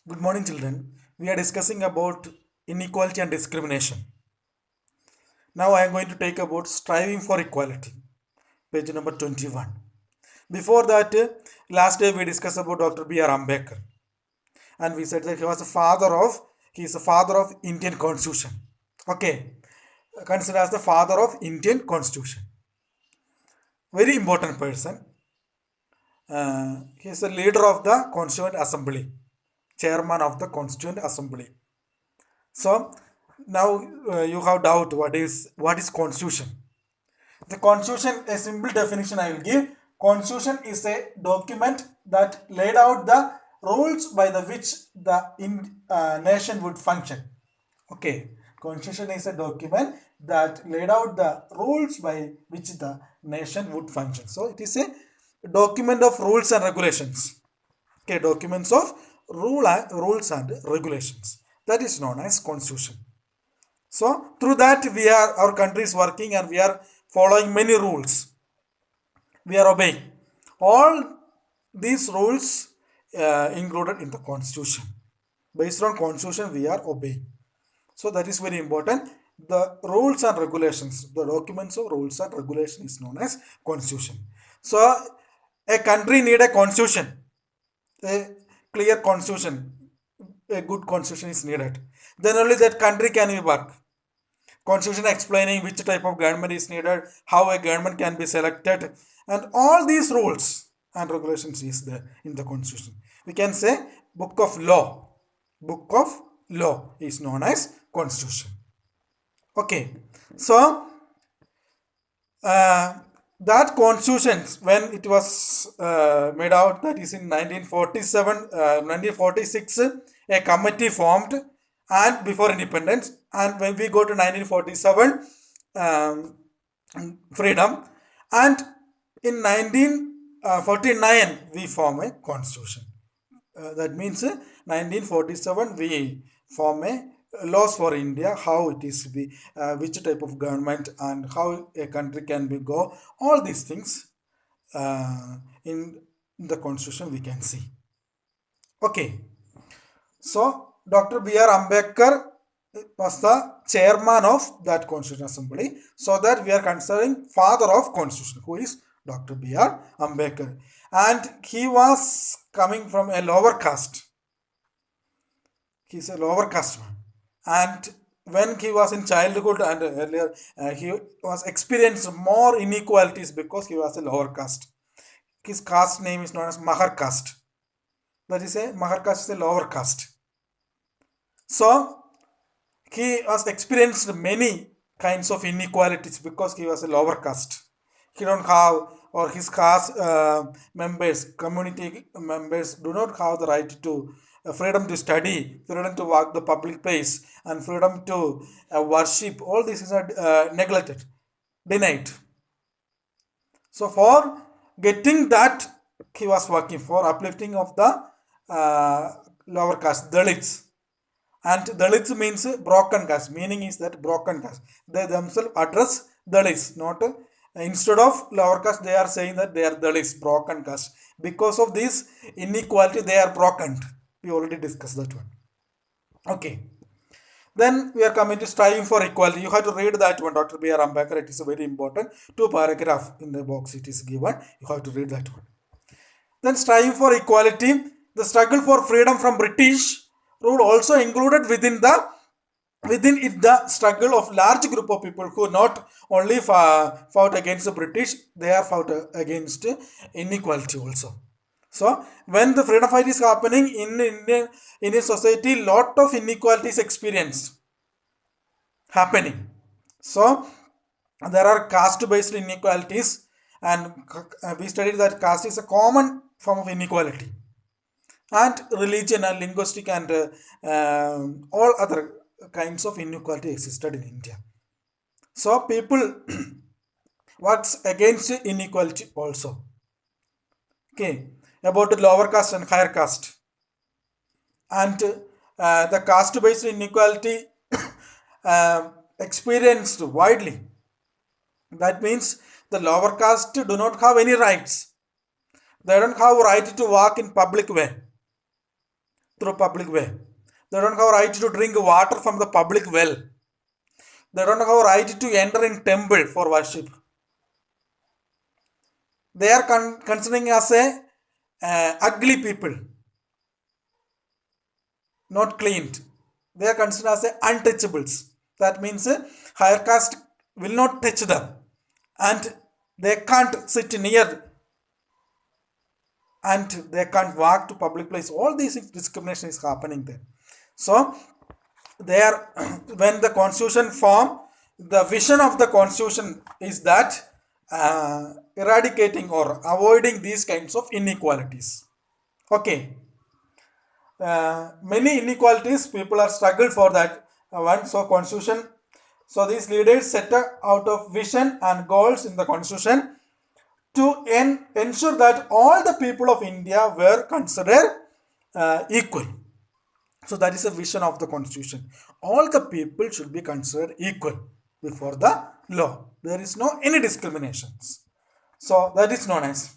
Good morning, children. We are discussing about inequality and discrimination. Now I am going to take about striving for equality, page number 21. Before that, last day we discussed about Dr. B.R. Ambedkar, and we said that he is the father of Indian Constitution. Okay, considered as the father of Indian Constitution. Very important person. He is the leader of the Constituent Assembly, chairman of the Constituent Assembly. So now you have doubt what is constitution. The constitution, a simple definition I will give. Constitution is a document that laid out the rules by the which the nation would function. Okay, constitution is a document that laid out the rules by which the nation would function. So it is a document of rules and regulations. Okay, documents of rules and regulations. That is known as constitution. So through that our country is working and we are following many rules. We are obeying all these rules included in the constitution. Based on constitution, we are obeying. So that is very important. The rules and regulations, the documents of rules and regulation is known as constitution. So a country need a constitution, a clear constitution, a good constitution is needed. Then only that country can be work. Constitution explaining which type of government is needed, how a government can be selected, and all these rules and regulations is there in the constitution. We can say book of law. Book of law is known as constitution. Okay, so that constitution when it was made out, that is in 1947 1946, a committee formed and before independence, and when we go to 1947, um, freedom, and in 1949 we form a constitution. That means 1947 we form a laws for India, how it is to be, which type of government and how a country can be go. All these things in the constitution we can see. Okay, so Dr. B.R. Ambedkar was the chairman of that Constitutional Assembly. So that we are considering father of Constitution, who is Dr. B.R. Ambedkar. And he was coming from a lower caste. He is a lower caste man. And when he was in childhood and earlier, he was experienced more inequalities because he was a lower caste. His caste name is known as Mahar caste. That is a Mahar caste is a lower caste. So he was experienced many kinds of inequalities because he was a lower caste. He don't have, or his caste members, community members do not have the right to freedom to study, freedom to walk the public place, and freedom to worship. All these are neglected, denied. So for getting that, he was working for uplifting of the lower caste, Dalits. And Dalits means broken caste. Meaning is that broken caste. They themselves address Dalits, not instead of lower caste, they are saying that they are Dalits, broken caste. Because of this inequality, they are broken. We already discussed that one. Okay. Then we are coming to striving for equality. You have to read that one, Dr. B.R. Ambedkar. It is a very important. Two paragraph in the box it is given. You have to read that one. Then striving for equality, the struggle for freedom from British rule also included within it the struggle of large group of people who not only fought against the British, they are fought against inequality also. So when the freedom fight is happening in Indian in a society, lot of inequalities experienced happening. So there are caste-based inequalities, and we studied that caste is a common form of inequality, and religion and linguistic and all other kinds of inequality existed in India. So people works against inequality also. Okay, about the lower caste and higher caste, and the caste-based inequality experienced widely. That means the lower caste do not have any rights. They don't have right to walk in public way. through public way. They don't have a right to drink water from the public well. They don't have a right to enter in temple for worship. They are considering as a ugly people, not cleaned. They are considered as untouchables. That means higher caste will not touch them, and they can't sit near, and they can't walk to public place. All these discrimination is happening there. So there, when the constitution form, the vision of the constitution is that eradicating or avoiding these kinds of inequalities. Okay. Many inequalities, people are struggled for that one. So constitution, so these leaders set out of vision and goals in the constitution to ensure that all the people of India were considered equal. So that is a vision of the constitution. All the people should be considered equal before the law. There is no any discriminations. So that is known as.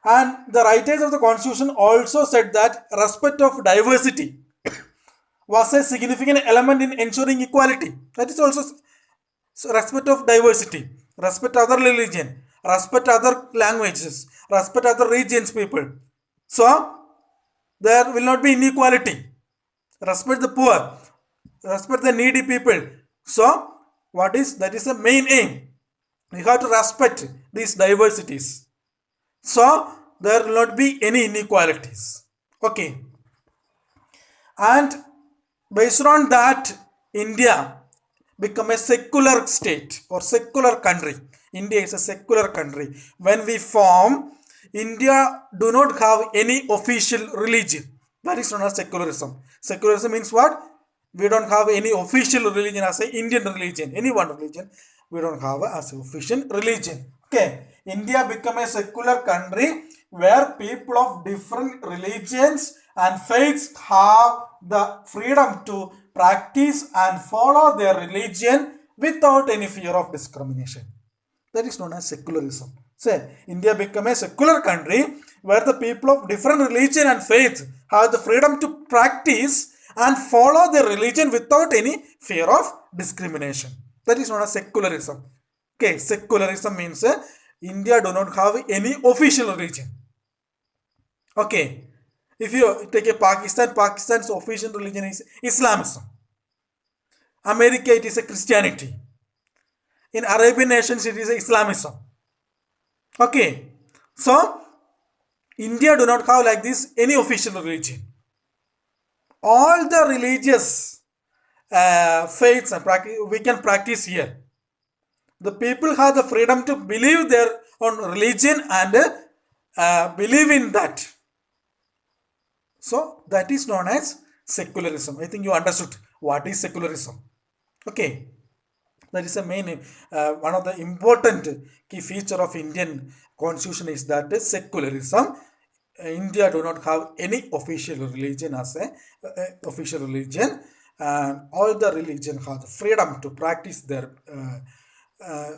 And the writers of the constitution also said that respect of diversity was a significant element in ensuring equality. That is also respect of diversity, respect other religion, respect other languages, respect other regions people. So there will not be inequality. Respect the poor, respect the needy people. So what is that is the main aim. You have to respect these diversities. So there will not be any inequalities. Okay. And based on that, India become a secular state or secular country. India is a secular country. When we form, India do not have any official religion. That is known as secularism. Secularism means what? We don't have any official religion as an Indian religion. Any one religion we don't have as an official religion. Okay. India become a secular country where people of different religions and faiths have the freedom to practice and follow their religion without any fear of discrimination. That is known as secularism. Say, India become a secular country where the people of different religion and faith have the freedom to practice and follow their religion without any fear of discrimination. That is known as secularism. Okay, secularism means India do not have any official religion. Okay, if you take a Pakistan, Pakistan's official religion is Islamism. America, it is a Christianity. In Arabian nations, it is Islamism. Okay, so India do not have like this any official religion. All the religious faiths and practice we can practice here. The people have the freedom to believe their own religion and believe in that. So that is known as secularism. I think you understood what is secularism. Okay. That is the main, one of the important key feature of Indian constitution is that secularism. India do not have any official religion as a official religion, and all the religion have the freedom to practice their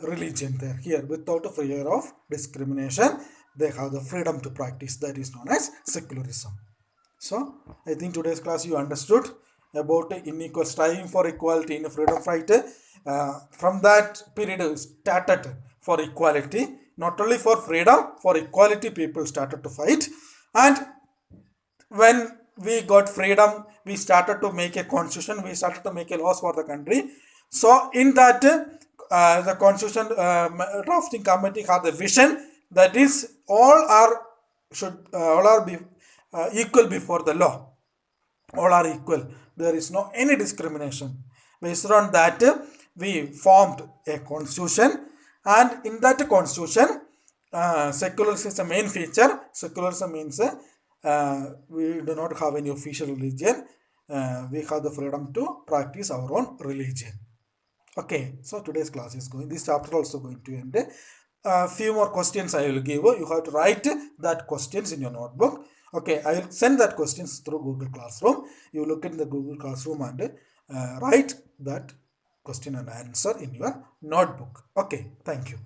religion there here without a fear of discrimination. They have the freedom to practice. That is known as secularism. So I think today's class you understood about unequal striving for equality in a freedom fight. From that period started for equality, not only for freedom, for equality people started to fight. And when we got freedom, we started to make a constitution, we started to make a laws for the country. So in that the constitution drafting committee had the vision that is all are be equal before the law. All are equal. There is no any discrimination. Based on that, we formed a constitution, and in that constitution, secularism is the main feature. Secularism means we do not have any official religion. We have the freedom to practice our own religion. Okay, so today's class is going. This chapter also going to end. A few more questions I will give you. You have to write that questions in your notebook. Okay, I will send that questions through Google Classroom. You look in the Google Classroom and write that question and answer in your notebook. Okay, thank you.